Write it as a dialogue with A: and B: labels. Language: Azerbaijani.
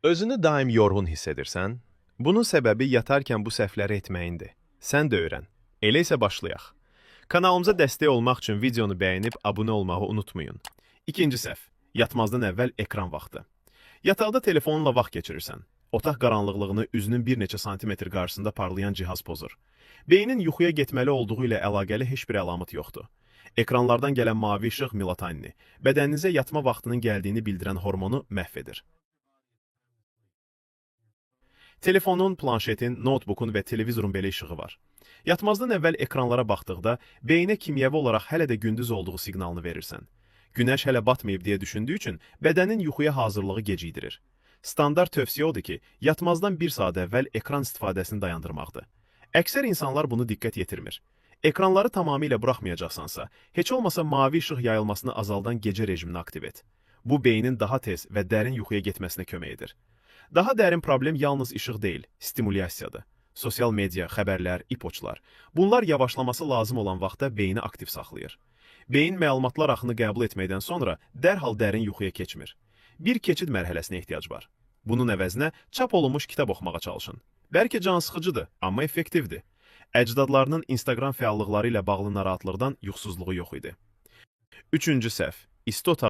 A: Özünü daim yorğun hiss edirsən? Bunun səbəbi yatarkən bu səhvləri etməyindir. Sən də öyrən. Elə isə başlayaq. Kanalımıza dəstək olmaq üçün videonu bəyənib abunə olmağı unutmayın. İkinci səhv. Yatmazdan əvvəl ekran vaxtı. Yataqda telefonunla vaxt keçirirsən. Otaq qaranlıqlığını üzünün bir neçə santimetr qarşısında parlayan cihaz pozur. Beynin yuxuya getməli olduğu ilə əlaqəli heç bir əlamət yoxdur. Ekranlardan gələn mavi işıq melatoninini, bədəninizə yatma vaxtının gəldiyini bildirən hormonu məhv edir. Telefonun, planşetin, notebookun və televizorun belə işığı var. Yatmazdan əvvəl ekranlara baxdıqda beynə kimyəvi olaraq hələ də gündüz olduğu siqnalını verirsən. Günəş hələ batmayıb deyə düşündüyü üçün bədənin yuxuya hazırlığı gecikdirir. Standart tövsiyə odur ki, yatmazdan 1 saat əvvəl ekran istifadəsini dayandırmaqdır. Əksər insanlar bunu diqqət yetirmir. Ekranları tamamilə buraxmayacaqsansa, heç olmasa mavi işıq yayılmasını azaldan gecə rejimini aktiv et. Bu beynin daha tez və dərin yuxuya getməsinə kömək edir. Daha dərin problem yalnız işıq deyil, stimulyasiyadır. Sosial media, xəbərlər, ipoçlar. Bunlar yavaşlaması lazım olan vaxtda beyni aktiv saxlayır. Beyin məlumatlar axını qəbul etməkdən sonra dərhal dərin yuxuya keçmir. Bir keçid mərhələsinə ehtiyac var. Bunun əvəzinə çap olunmuş kitab oxumağa çalışın. Bəlkə cansıxıcıdır, amma effektivdir. Əcdadlarının Instagram fəallıqları ilə bağlı narahatlıqdan yuxusuzluğu yox idi. Üçüncü səhv. İsti